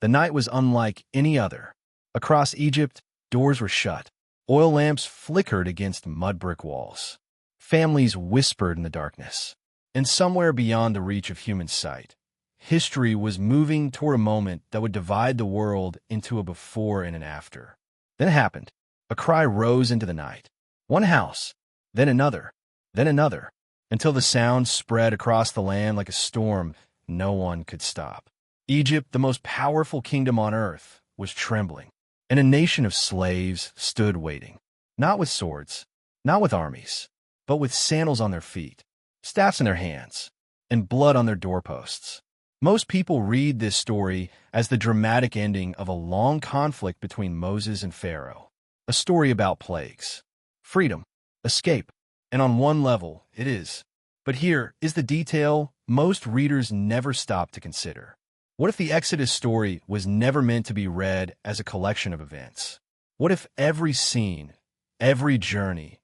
The night was unlike any other. Across Egypt, doors were shut. Oil lamps flickered against mud brick walls. Families whispered in the darkness. And somewhere beyond the reach of human sight, history was moving toward a moment that would divide the world into a before and an after. Then it happened. A cry rose into the night. One house, then another, until the sound spread across the land like a storm no one could stop. Egypt, the most powerful kingdom on earth, was trembling, and a nation of slaves stood waiting, not with swords, not with armies, but with sandals on their feet, staffs in their hands, and blood on their doorposts. Most people read this story as the dramatic ending of a long conflict between Moses and Pharaoh, a story about plagues, freedom, escape, and on one level, it is. But here is the detail most readers never stop to consider. What if the Exodus story was never meant to be read as a collection of events? What if every scene, every journey,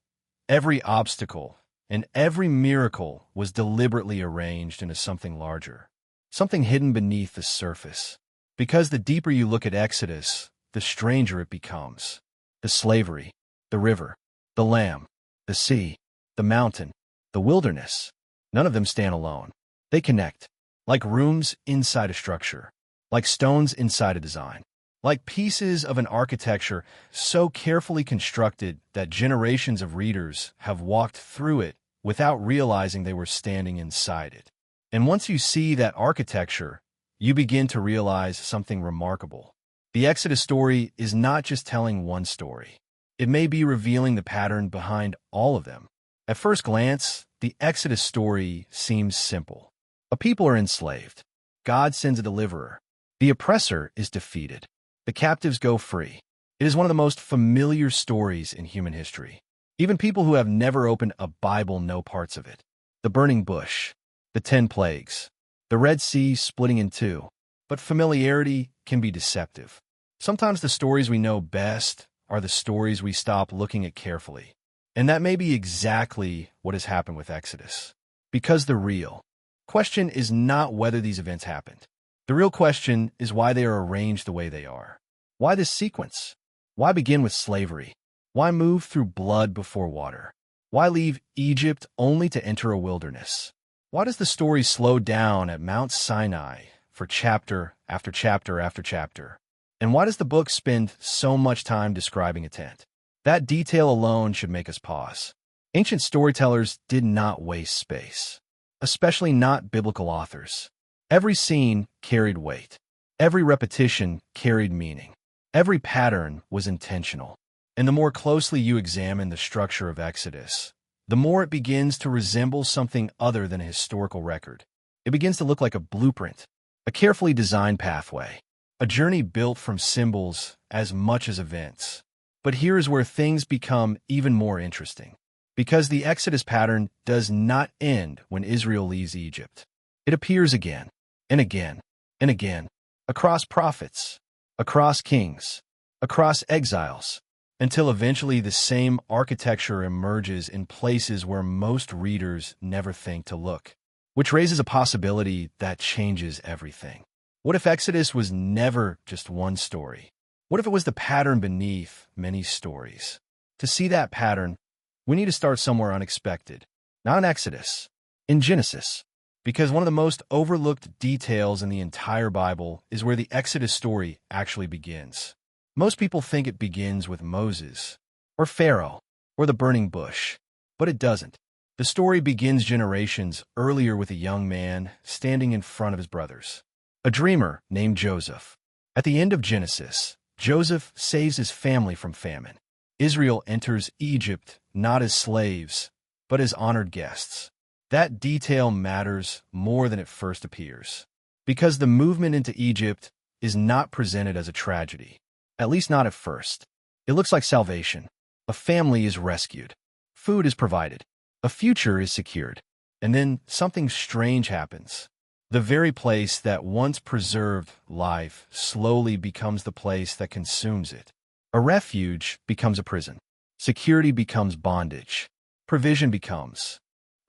every obstacle, and every miracle was deliberately arranged into something larger, something hidden beneath the surface? Because the deeper you look at Exodus, the stranger it becomes. The slavery, the river, the lamb, the sea, the mountain, the wilderness. None of them stand alone. They connect, like rooms inside a structure, like stones inside a design, like pieces of an architecture so carefully constructed that generations of readers have walked through it without realizing they were standing inside it. And once you see that architecture, you begin to realize something remarkable. The Exodus story is not just telling one story. It may be revealing the pattern behind all of them. At first glance, the Exodus story seems simple. A people are enslaved. God sends a deliverer. The oppressor is defeated. The captives go free. It is one of the most familiar stories in human history. Even people who have never opened a Bible know parts of it. The burning bush, the 10 plagues, the Red Sea splitting in two. But familiarity can be deceptive. Sometimes the stories we know best are the stories we stop looking at carefully. And that may be exactly what has happened with Exodus. Because the real question is not whether these events happened. The real question is why they are arranged the way they are. Why this sequence? Why begin with slavery? Why move through blood before water? Why leave Egypt only to enter a wilderness? Why does the story slow down at Mount Sinai for chapter after chapter after chapter? And why does the book spend so much time describing a tent? That detail alone should make us pause. Ancient storytellers did not waste space, especially not biblical authors. Every scene carried weight. Every repetition carried meaning. Every pattern was intentional. And the more closely you examine the structure of Exodus, the more it begins to resemble something other than a historical record. It begins to look like a blueprint, a carefully designed pathway, a journey built from symbols as much as events. But here is where things become even more interesting. Because the Exodus pattern does not end when Israel leaves Egypt. It appears again, and again, and again, across prophets, across kings, across exiles, until eventually the same architecture emerges in places where most readers never think to look, which raises a possibility that changes everything. What if Exodus was never just one story? What if it was the pattern beneath many stories? To see that pattern, we need to start somewhere unexpected, not in Exodus, in Genesis. Because one of the most overlooked details in the entire Bible is where the Exodus story actually begins. Most people think it begins with Moses, or Pharaoh, or the burning bush, but it doesn't. The story begins generations earlier with a young man standing in front of his brothers, a dreamer named Joseph. At the end of Genesis, Joseph saves his family from famine. Israel enters Egypt not as slaves, but as honored guests. That detail matters more than it first appears, because the movement into Egypt is not presented as a tragedy, at least not at first. It looks like salvation. A family is rescued. Food is provided. A future is secured. And then something strange happens. The very place that once preserved life slowly becomes the place that consumes it. A refuge becomes a prison. Security becomes bondage. Provision becomes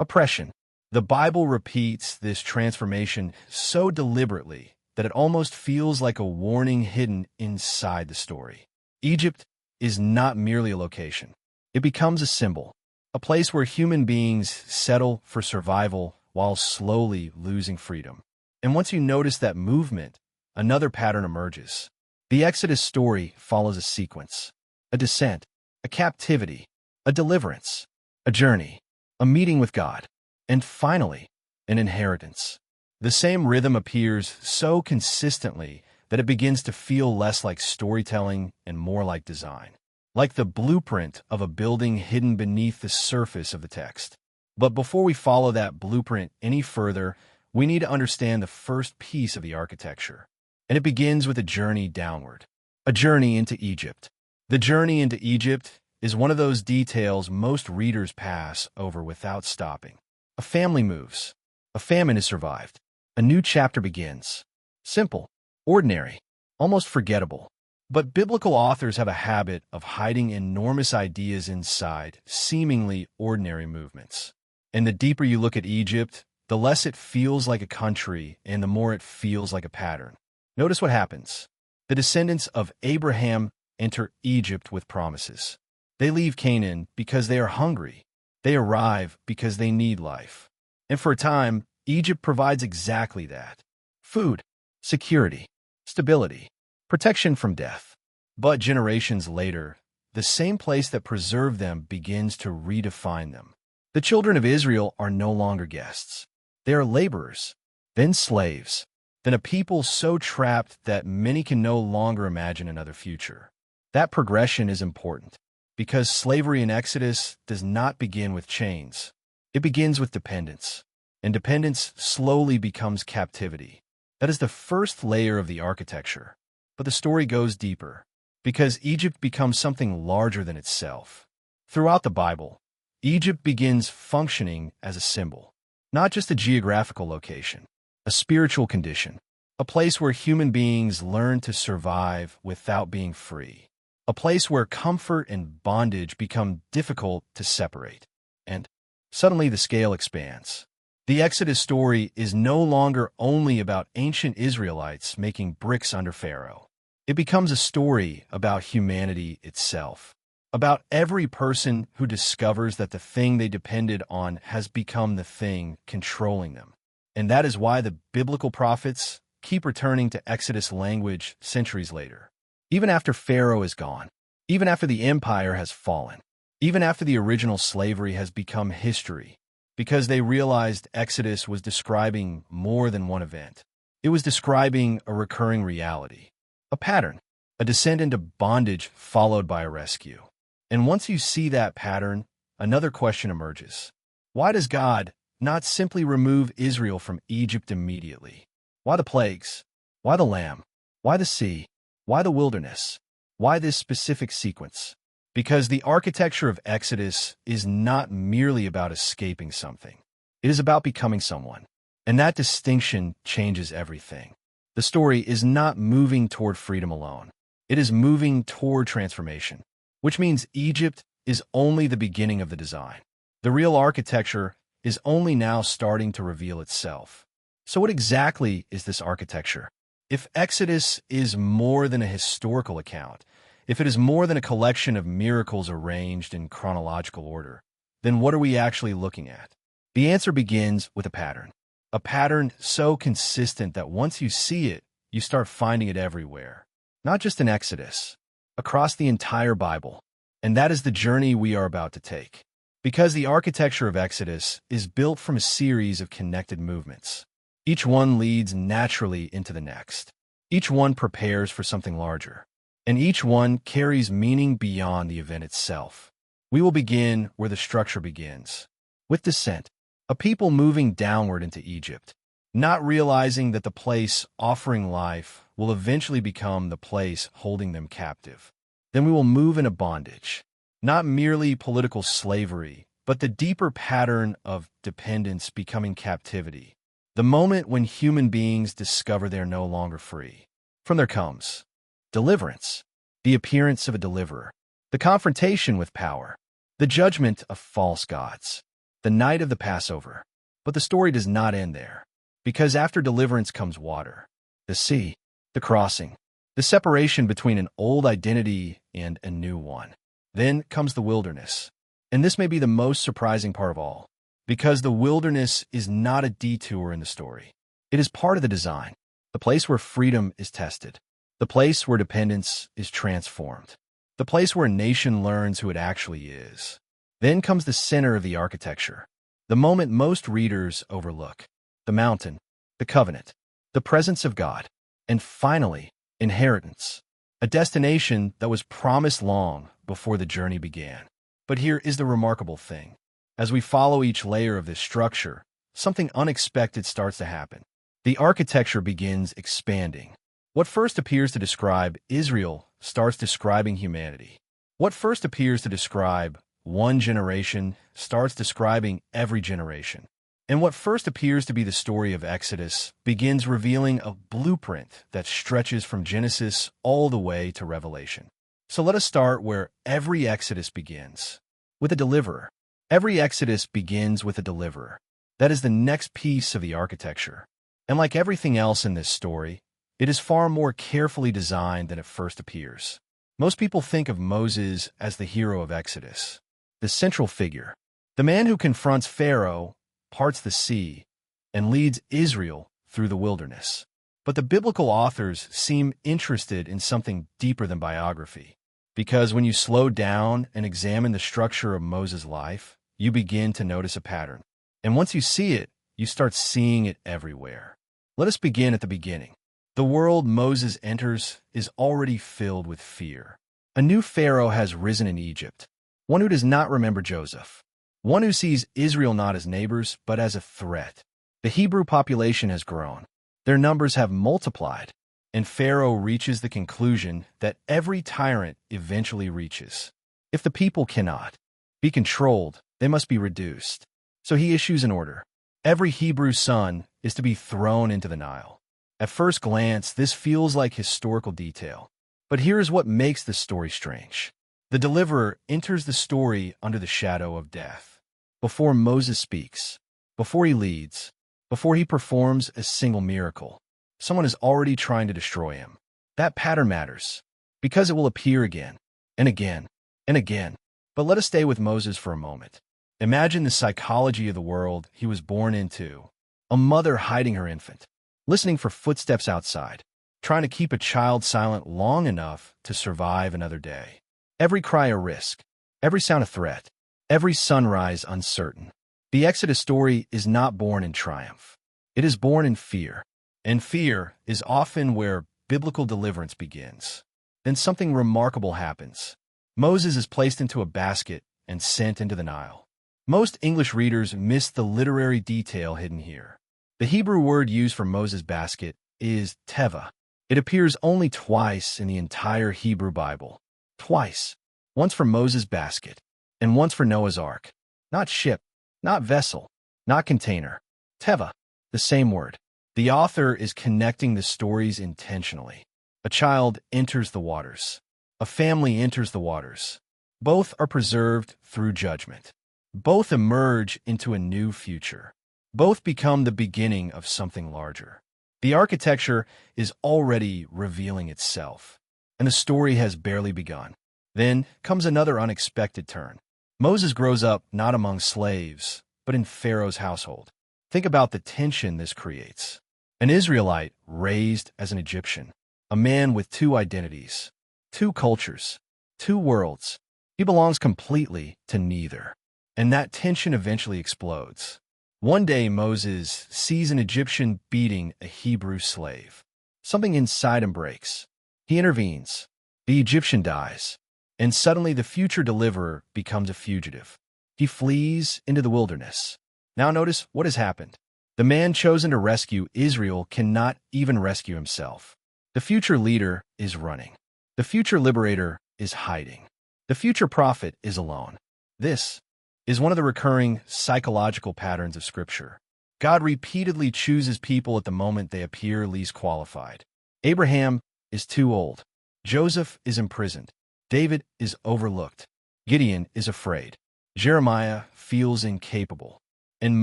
oppression. The Bible repeats this transformation so deliberately that it almost feels like a warning hidden inside the story. Egypt is not merely a location. It becomes a symbol, a place where human beings settle for survival while slowly losing freedom. And once you notice that movement, another pattern emerges. The Exodus story follows a sequence: a descent, a captivity, a deliverance, a journey, a meeting with God, and finally, an inheritance. The same rhythm appears so consistently that it begins to feel less like storytelling and more like design, like the blueprint of a building hidden beneath the surface of the text. But before we follow that blueprint any further, we need to understand the first piece of the architecture. And it begins with a journey downward, a journey into Egypt. The journey into Egypt is one of those details most readers pass over without stopping. A family moves. A famine is survived. A new chapter begins. Simple, ordinary, almost forgettable. But biblical authors have a habit of hiding enormous ideas inside seemingly ordinary movements. And the deeper you look at Egypt, the less it feels like a country and the more it feels like a pattern. Notice what happens. The descendants of Abraham enter Egypt with promises. They leave Canaan because they are hungry. They arrive because they need life. And for a time, Egypt provides exactly that: food, security, stability, protection from death. But generations later, the same place that preserved them begins to redefine them. The children of Israel are no longer guests. They are laborers, then slaves, then a people so trapped that many can no longer imagine another future. That progression is important, because slavery in Exodus does not begin with chains. It begins with dependence, and dependence slowly becomes captivity. That is the first layer of the architecture. But the story goes deeper, because Egypt becomes something larger than itself. Throughout the Bible, Egypt begins functioning as a symbol, not just a geographical location, a spiritual condition, a place where human beings learn to survive without being free, a place where comfort and bondage become difficult to separate. And suddenly the scale expands. The Exodus story is no longer only about ancient Israelites making bricks under Pharaoh. It becomes a story about humanity itself, about every person who discovers that the thing they depended on has become the thing controlling them. And that is why the biblical prophets keep returning to Exodus language centuries later. Even after Pharaoh is gone, even after the empire has fallen, even after the original slavery has become history, because they realized Exodus was describing more than one event. It was describing a recurring reality, a pattern, a descent into bondage followed by a rescue. And once you see that pattern, another question emerges. Why does God not simply remove Israel from Egypt immediately? Why the plagues? Why the lamb? Why the sea? Why the wilderness? Why this specific sequence? Because the architecture of Exodus is not merely about escaping something. It is about becoming someone. And that distinction changes everything. The story is not moving toward freedom alone. It is moving toward transformation, which means Egypt is only the beginning of the design. The real architecture is only now starting to reveal itself. So what exactly is this architecture? If Exodus is more than a historical account, if it is more than a collection of miracles arranged in chronological order, then what are we actually looking at? The answer begins with a pattern so consistent that once you see it, you start finding it everywhere. Not just in Exodus, across the entire Bible. And that is the journey we are about to take. Because the architecture of Exodus is built from a series of connected movements. Each one leads naturally into the next. Each one prepares for something larger. And each one carries meaning beyond the event itself. We will begin where the structure begins, with descent, a people moving downward into Egypt, not realizing that the place offering life will eventually become the place holding them captive. Then we will move into bondage, not merely political slavery, but the deeper pattern of dependence becoming captivity. The moment when human beings discover they are no longer free. From there comes deliverance, the appearance of a deliverer, the confrontation with power, the judgment of false gods, the night of the Passover. But the story does not end there, because after deliverance comes water. the sea, the crossing, the separation between an old identity and a new one. Then comes the wilderness. And this may be the most surprising part of all, because the wilderness is not a detour in the story. It is part of the design, the place where freedom is tested, the place where dependence is transformed, the place where a nation learns who it actually is. Then comes the center of the architecture, the moment most readers overlook, the mountain, the covenant, the presence of God, and finally, inheritance, a destination that was promised long before the journey began. But here is the remarkable thing. As we follow each layer of this structure, something unexpected starts to happen. The architecture begins expanding. What first appears to describe Israel starts describing humanity. What first appears to describe one generation starts describing every generation. And what first appears to be the story of Exodus begins revealing a blueprint that stretches from Genesis all the way to Revelation. So let us start where every Exodus begins, with a deliverer. Every Exodus begins with a deliverer. That is the next piece of the architecture. And like everything else in this story, it is far more carefully designed than it first appears. Most people think of Moses as the hero of Exodus, the central figure, the man who confronts Pharaoh, parts the sea, and leads Israel through the wilderness. But the biblical authors seem interested in something deeper than biography, because when you slow down and examine the structure of Moses' life, you begin to notice a pattern. And once you see it, you start seeing it everywhere. Let us begin at the beginning. The world Moses enters is already filled with fear. A new Pharaoh has risen in Egypt, one who does not remember Joseph, one who sees Israel not as neighbors, but as a threat. The Hebrew population has grown. Their numbers have multiplied, and Pharaoh reaches the conclusion that every tyrant eventually reaches. If the people cannot be controlled, they must be reduced. So he issues an order. Every Hebrew son is to be thrown into the Nile. At first glance, this feels like historical detail. But here is what makes this story strange. The deliverer enters the story under the shadow of death. Before Moses speaks, before he leads, before he performs a single miracle, someone is already trying to destroy him. That pattern matters, because it will appear again, and again, and again. But let us stay with Moses for a moment. Imagine the psychology of the world he was born into. A mother hiding her infant, listening for footsteps outside, trying to keep a child silent long enough to survive another day. Every cry a risk, every sound a threat, every sunrise uncertain. The Exodus story is not born in triumph. It is born in fear, and fear is often where biblical deliverance begins. Then something remarkable happens. Moses is placed into a basket and sent into the Nile. Most English readers miss the literary detail hidden here. The Hebrew word used for Moses' basket is teva. It appears only twice in the entire Hebrew Bible. Twice. Once for Moses' basket, and once for Noah's ark. Not ship, not vessel, not container. Teva, the same word. The author is connecting the stories intentionally. A child enters the waters. A family enters the waters. Both are preserved through judgment. Both emerge into a new future. Both become the beginning of something larger. The architecture is already revealing itself, and the story has barely begun. Then comes another unexpected turn. Moses grows up not among slaves, but in Pharaoh's household. Think about the tension this creates. An Israelite raised as an Egyptian, a man with two identities, two cultures, two worlds. He belongs completely to neither. And that tension eventually explodes. One day, Moses sees an Egyptian beating a Hebrew slave. Something inside him breaks. He intervenes. The Egyptian dies. And suddenly the future deliverer becomes a fugitive. He flees into the wilderness. Now notice what has happened. The man chosen to rescue Israel cannot even rescue himself. The future leader is running. The future liberator is hiding. The future prophet is alone. This is one of the recurring psychological patterns of Scripture. God repeatedly chooses people at the moment they appear least qualified. Abraham is too old. Joseph is imprisoned. David is overlooked. Gideon is afraid. Jeremiah feels incapable. And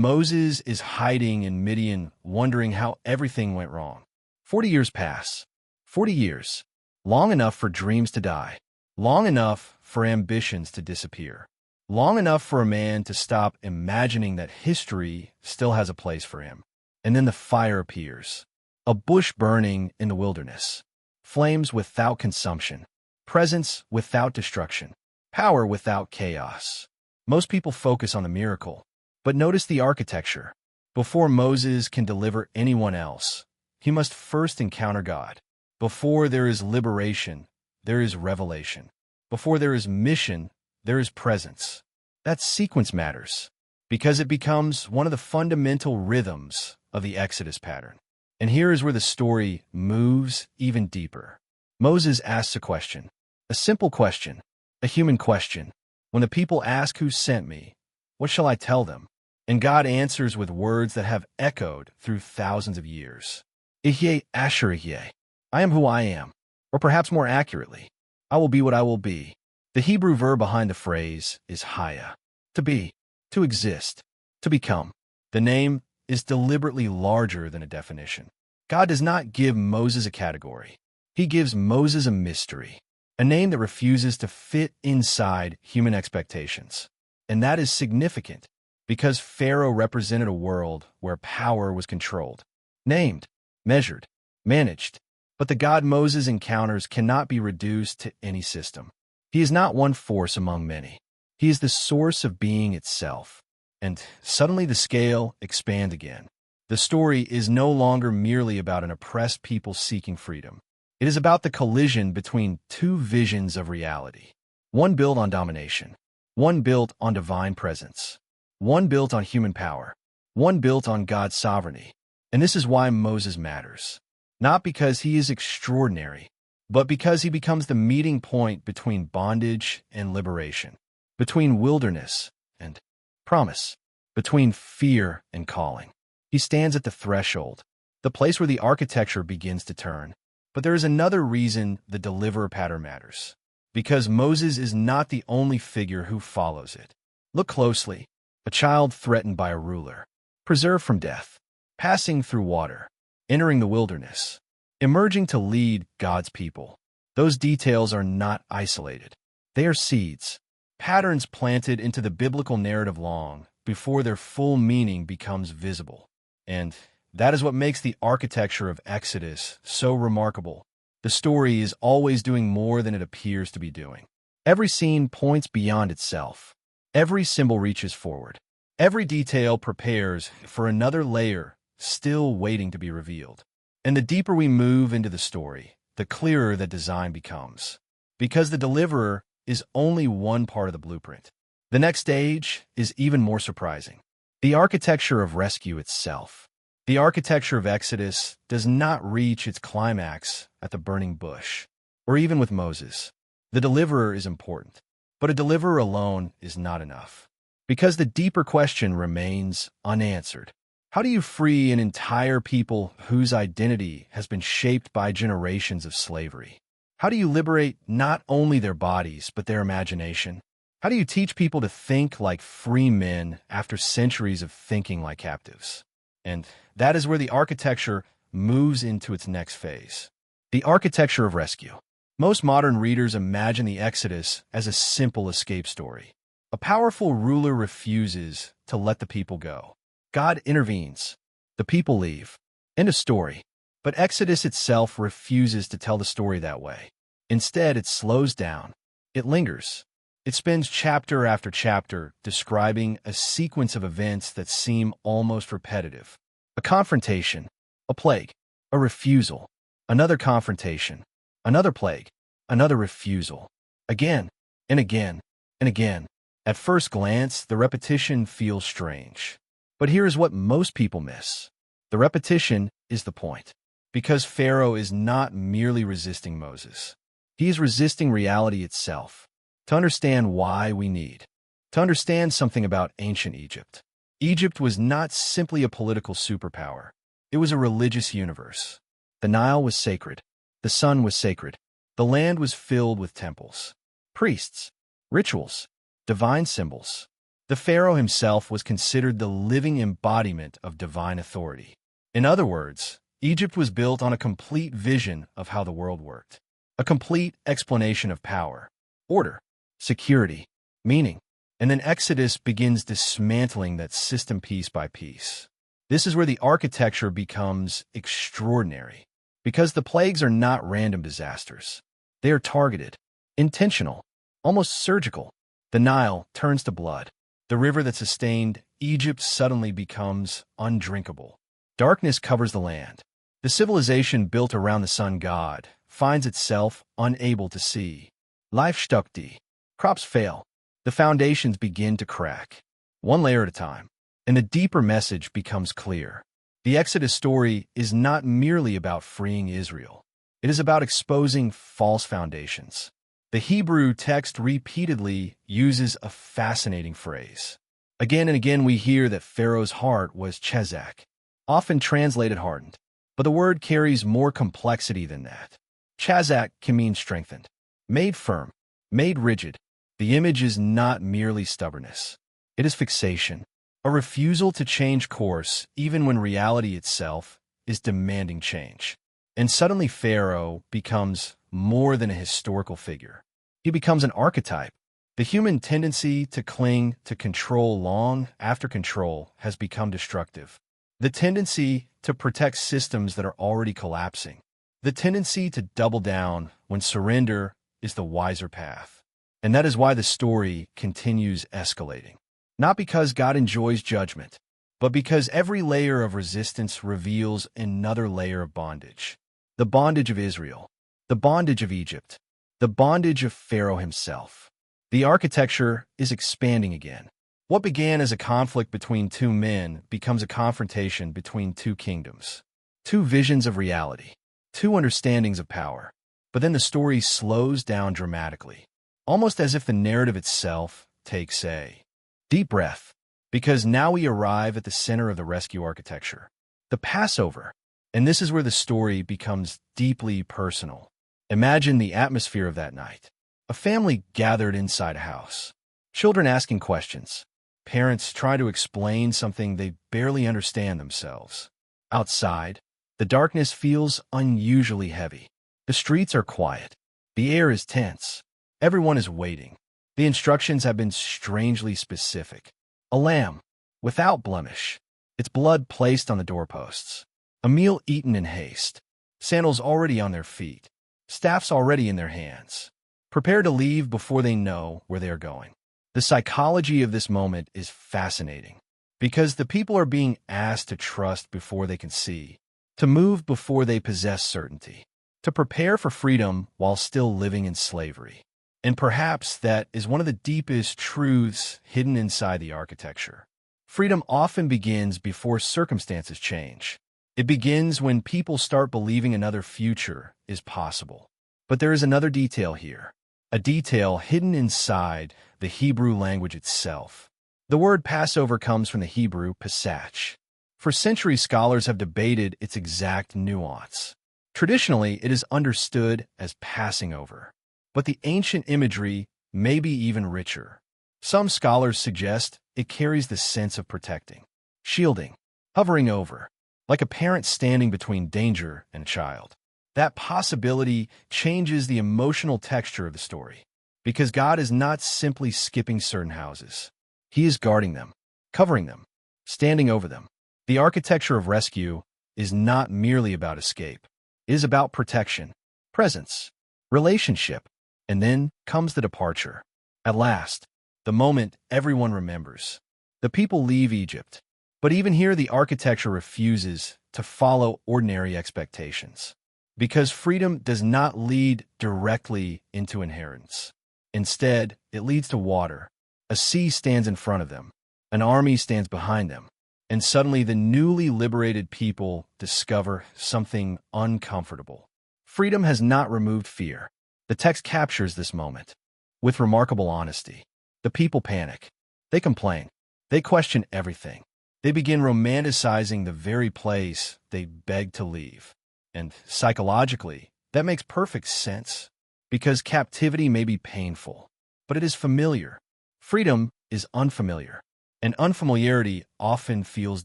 Moses is hiding in Midian, wondering how everything went wrong. 40 years pass. 40 years. Long enough for dreams to die. Long enough for ambitions to disappear. Long enough for a man to stop imagining that history still has a place for him. And then the fire appears. A bush burning in the wilderness. Flames without consumption. Presence without destruction. Power without chaos. Most people focus on the miracle, but notice the architecture. Before Moses can deliver anyone else, he must first encounter God. Before there is liberation, there is revelation. Before there is mission, there is presence. That sequence matters, because it becomes one of the fundamental rhythms of the Exodus pattern. And here is where the story moves even deeper. Moses asks a question, a simple question, a human question. When the people ask who sent me, what shall I tell them? And God answers with words that have echoed through thousands of years. Ihyeh asher ihyeh. I am who I am. Or perhaps more accurately, I will be what I will be. The Hebrew verb behind the phrase is haya, to be, to exist, to become. The name is deliberately larger than a definition. God does not give Moses a category. He gives Moses a mystery, a name that refuses to fit inside human expectations. And that is significant, because Pharaoh represented a world where power was controlled, named, measured, managed. But the God Moses encounters cannot be reduced to any system. He is not one force among many. He is the source of being itself. And suddenly the scale expands again. The story is no longer merely about an oppressed people seeking freedom. It is about the collision between two visions of reality. One built on domination. One built on divine presence. One built on human power. One built on God's sovereignty. And this is why Moses matters. Not because he is extraordinary, but because he becomes the meeting point between bondage and liberation, between wilderness and promise, between fear and calling. He stands at the threshold, the place where the architecture begins to turn. But there is another reason the deliverer pattern matters. Because Moses is not the only figure who follows it. Look closely. A child threatened by a ruler, preserved from death, passing through water, entering the wilderness, emerging to lead God's people. Those details are not isolated. They are seeds, patterns planted into the biblical narrative long before their full meaning becomes visible. And that is what makes the architecture of Exodus so remarkable. The story is always doing more than it appears to be doing. Every scene points beyond itself. Every symbol reaches forward. Every detail prepares for another layer still waiting to be revealed. And the deeper we move into the story, the clearer the design becomes. Because the deliverer is only one part of the blueprint. The next stage is even more surprising. The architecture of rescue itself. The architecture of Exodus does not reach its climax at the burning bush, or even with Moses. The deliverer is important, but a deliverer alone is not enough. Because the deeper question remains unanswered. How do you free an entire people whose identity has been shaped by generations of slavery? How do you liberate not only their bodies, but their imagination? How do you teach people to think like free men after centuries of thinking like captives? And that is where the architecture moves into its next phase. The architecture of rescue. Most modern readers imagine the Exodus as a simple escape story. A powerful ruler refuses to let the people go. God intervenes. The people leave. End of story. But Exodus itself refuses to tell the story that way. Instead, it slows down. It lingers. It spends chapter after chapter describing a sequence of events that seem almost repetitive. A confrontation, a plague, a refusal, another confrontation, another plague, another refusal, again and again and again. At first glance, the repetition feels strange. But here is what most people miss. The repetition is the point. Because Pharaoh is not merely resisting Moses. He is resisting reality itself. To understand why we need. To understand something about ancient Egypt. Egypt was not simply a political superpower. It was a religious universe. The Nile was sacred. The sun was sacred. The land was filled with temples, priests, rituals, divine symbols. The Pharaoh himself was considered the living embodiment of divine authority. In other words, Egypt was built on a complete vision of how the world worked, a complete explanation of power, order, security, meaning, and then Exodus begins dismantling that system piece by piece. This is where the architecture becomes extraordinary, because the plagues are not random disasters. They are targeted, intentional, almost surgical. The Nile turns to blood. The river that sustained Egypt suddenly becomes undrinkable. Darkness covers the land. The civilization built around the sun god finds itself unable to see. Life stuck deep. Crops fail. The foundations begin to crack, one layer at a time, and the deeper message becomes clear. The Exodus story is not merely about freeing Israel. It is about exposing false foundations. The Hebrew text repeatedly uses a fascinating phrase. Again and again we hear that Pharaoh's heart was chezak, often translated hardened, but the word carries more complexity than that. Chazak can mean strengthened, made firm, made rigid. The image is not merely stubbornness. It is fixation, a refusal to change course even when reality itself is demanding change. And suddenly Pharaoh becomes more than a historical figure. He becomes an archetype. The human tendency to cling to control long after control has become destructive. The tendency to protect systems that are already collapsing. The tendency to double down when surrender is the wiser path. And that is why the story continues escalating. Not because God enjoys judgment, but because every layer of resistance reveals another layer of bondage. The bondage of Israel, the bondage of Egypt, the bondage of Pharaoh himself. The architecture is expanding again. What began as a conflict between two men becomes a confrontation between two kingdoms, two visions of reality, two understandings of power. But then the story slows down dramatically, almost as if the narrative itself takes a deep breath, because now we arrive at the center of the rescue architecture, the Passover. And this is where the story becomes deeply personal. Imagine the atmosphere of that night. A family gathered inside a house, children asking questions, parents trying to explain something they barely understand themselves. Outside, the darkness feels unusually heavy. The streets are quiet. The air is tense. Everyone is waiting. The instructions have been strangely specific. A lamb, without blemish, its blood placed on the doorposts. A meal eaten in haste. Sandals already on their feet. Staffs already in their hands. Prepare to leave before they know where they are going. The psychology of this moment is fascinating, because the people are being asked to trust before they can see, to move before they possess certainty, to prepare for freedom while still living in slavery. And perhaps that is one of the deepest truths hidden inside the architecture. Freedom often begins before circumstances change. It begins when people start believing another future is possible. But there is another detail here, a detail hidden inside the Hebrew language itself. The word Passover comes from the Hebrew Pesach. For centuries, scholars have debated its exact nuance. Traditionally, it is understood as passing over. But the ancient imagery may be even richer. Some scholars suggest it carries the sense of protecting, shielding, hovering over, like a parent standing between danger and a child. That possibility changes the emotional texture of the story, because God is not simply skipping certain houses. He is guarding them, covering them, standing over them. The architecture of rescue is not merely about escape. It is about protection, presence, relationship. And then comes the departure. At last, the moment everyone remembers. The people leave Egypt. But even here, the architecture refuses to follow ordinary expectations. Because freedom does not lead directly into inheritance. Instead, it leads to water. A sea stands in front of them. An army stands behind them. And suddenly the newly liberated people discover something uncomfortable. Freedom has not removed fear. The text captures this moment with remarkable honesty. The people panic. They complain. They question everything. They begin romanticizing the very place they beg to leave. And psychologically, that makes perfect sense, because captivity may be painful, but it is familiar. Freedom is unfamiliar, and unfamiliarity often feels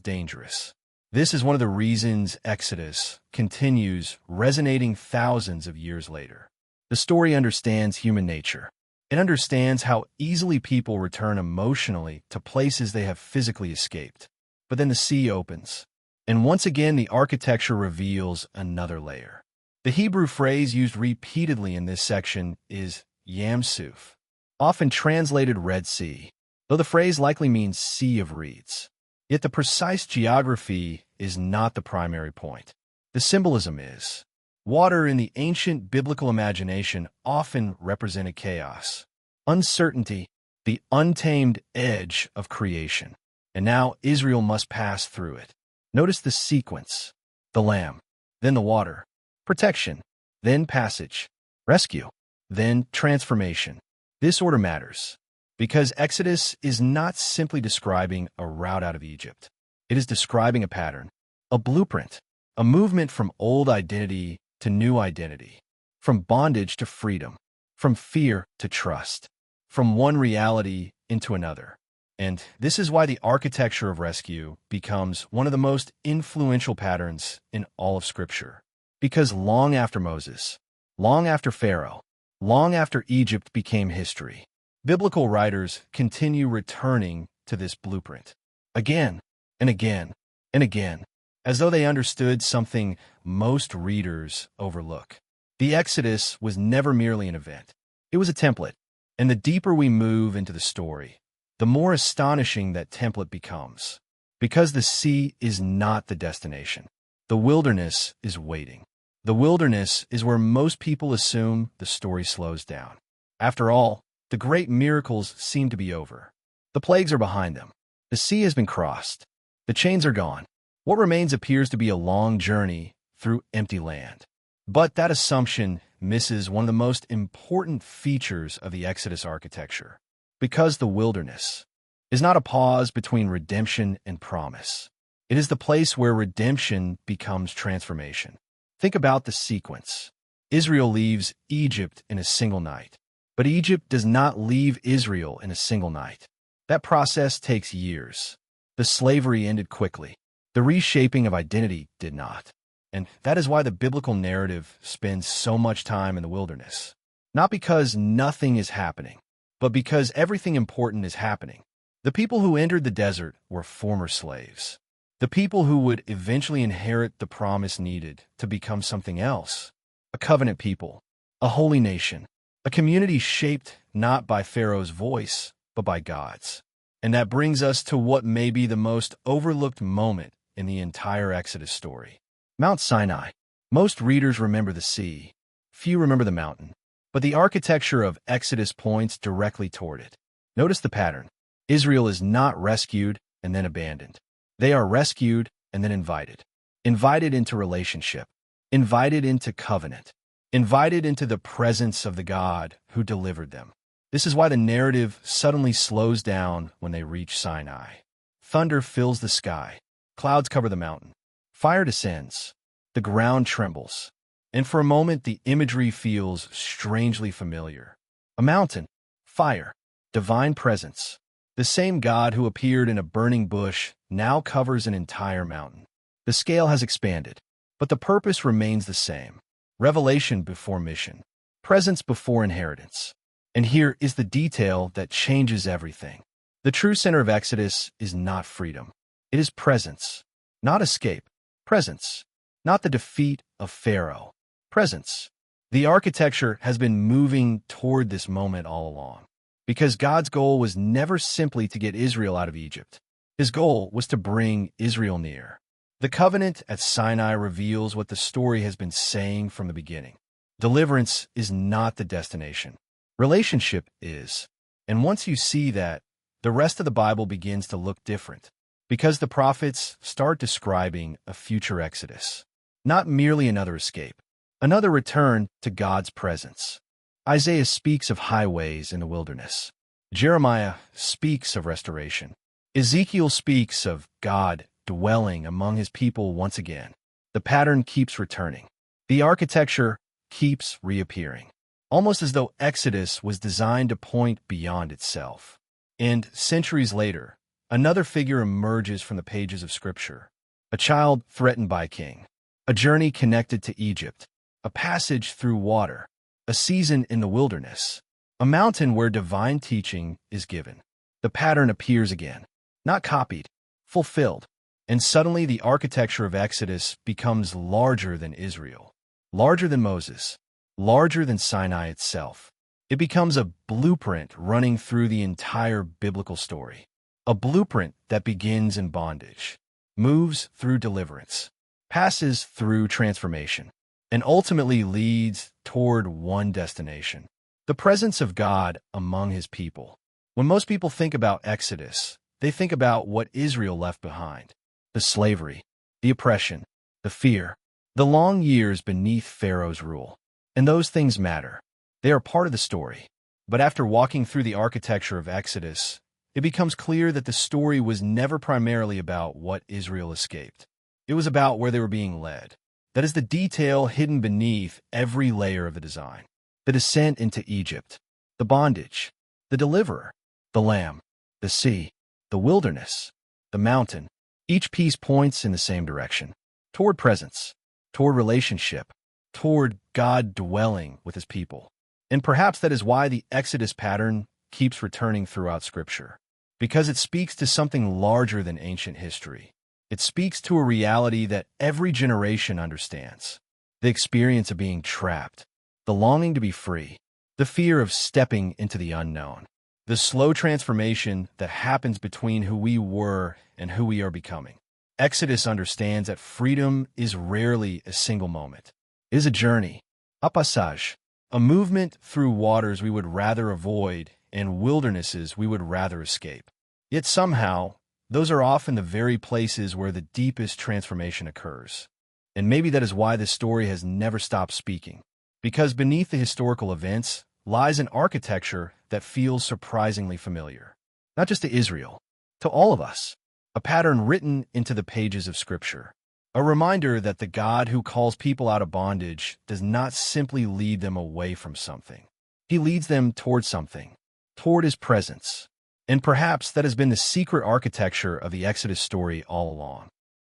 dangerous. This is one of the reasons Exodus continues resonating thousands of years later. The story understands human nature. It understands how easily people return emotionally to places they have physically escaped. But then the sea opens, and once again the architecture reveals another layer. The Hebrew phrase used repeatedly in this section is Yam Suf, often translated Red Sea, though the phrase likely means Sea of Reeds. Yet the precise geography is not the primary point. The symbolism is. Water in the ancient biblical imagination often represented chaos, uncertainty, the untamed edge of creation. And now Israel must pass through it. Notice the sequence: the lamb, then the water, protection, then passage, rescue, then transformation. This order matters because Exodus is not simply describing a route out of Egypt. It is describing a pattern, a blueprint, a movement from old identity to new identity, from bondage to freedom, from fear to trust, from one reality into another. And this is why the architecture of rescue becomes one of the most influential patterns in all of Scripture. Because long after Moses, long after Pharaoh, long after Egypt became history, biblical writers continue returning to this blueprint again and again and again, as though they understood something most readers overlook. The Exodus was never merely an event. It was a template. And the deeper we move into the story, the more astonishing that template becomes. Because the sea is not the destination. The wilderness is waiting. The wilderness is where most people assume the story slows down. After all, the great miracles seem to be over. The plagues are behind them. The sea has been crossed. The chains are gone. What remains appears to be a long journey through empty land. But that assumption misses one of the most important features of the Exodus architecture. Because the wilderness is not a pause between redemption and promise. It is the place where redemption becomes transformation. Think about the sequence. Israel leaves Egypt in a single night. But Egypt does not leave Israel in a single night. That process takes years. The slavery ended quickly. The reshaping of identity did not. And that is why the biblical narrative spends so much time in the wilderness. Not because nothing is happening, but because everything important is happening. The people who entered the desert were former slaves. The people who would eventually inherit the promise needed to become something else. A covenant people, a holy nation, a community shaped not by Pharaoh's voice, but by God's. And that brings us to what may be the most overlooked moment in the entire Exodus story. Mount Sinai. Most readers remember the sea. Few remember the mountain. But the architecture of Exodus points directly toward it. Notice the pattern. Israel is not rescued and then abandoned. They are rescued and then invited. Invited into relationship. Invited into covenant. Invited into the presence of the God who delivered them. This is why the narrative suddenly slows down when they reach Sinai. Thunder fills the sky. Clouds cover the mountain. Fire descends. The ground trembles. And for a moment, the imagery feels strangely familiar. A mountain, fire, divine presence. The same God who appeared in a burning bush now covers an entire mountain. The scale has expanded, but the purpose remains the same. Revelation before mission. Presence before inheritance. And here is the detail that changes everything. The true center of Exodus is not freedom. It is presence, not escape. Presence, not the defeat of Pharaoh. Presence. The architecture has been moving toward this moment all along. Because God's goal was never simply to get Israel out of Egypt. His goal was to bring Israel near. The covenant at Sinai reveals what the story has been saying from the beginning. Deliverance is not the destination. Relationship is. And once you see that, the rest of the Bible begins to look different. Because the prophets start describing a future Exodus. Not merely another escape. Another return to God's presence. Isaiah speaks of highways in the wilderness. Jeremiah speaks of restoration. Ezekiel speaks of God dwelling among his people once again. The pattern keeps returning. The architecture keeps reappearing. Almost as though Exodus was designed to point beyond itself. And centuries later, another figure emerges from the pages of Scripture. a child threatened by a king, a journey connected to Egypt, a passage through water, a season in the wilderness, a mountain where divine teaching is given. The pattern appears again, not copied, fulfilled, and suddenly the architecture of Exodus becomes larger than Israel, larger than Moses, larger than Sinai itself. It becomes a blueprint running through the entire biblical story, a blueprint that begins in bondage, moves through deliverance, passes through transformation, and ultimately leads toward one destination: the presence of God among his people. When most people think about Exodus, they think about what Israel left behind: the slavery, the oppression, the fear, the long years beneath Pharaoh's rule. And those things matter. They are part of the story. But after walking through the architecture of Exodus, it becomes clear that the story was never primarily about what Israel escaped. It was about where they were being led. That is the detail hidden beneath every layer of the design. The descent into Egypt, the bondage, the deliverer, the lamb, the sea, the wilderness, the mountain. Each piece points in the same direction, toward presence, toward relationship, toward God dwelling with his people. And perhaps that is why the Exodus pattern keeps returning throughout Scripture, because it speaks to something larger than ancient history. It speaks to a reality that every generation understands: the experience of being trapped, the longing to be free, the fear of stepping into the unknown, the slow transformation that happens between who we were and who we are becoming. Exodus understands that freedom is rarely a single moment. It is a journey, a passage, a movement through waters we would rather avoid and wildernesses we would rather escape. Yet somehow, those are often the very places where the deepest transformation occurs. And maybe that is why this story has never stopped speaking, because beneath the historical events lies an architecture that feels surprisingly familiar, not just to Israel, to all of us, a pattern written into the pages of Scripture. A reminder that the God who calls people out of bondage does not simply lead them away from something. He leads them toward something, toward his presence. And perhaps that has been the secret architecture of the Exodus story all along.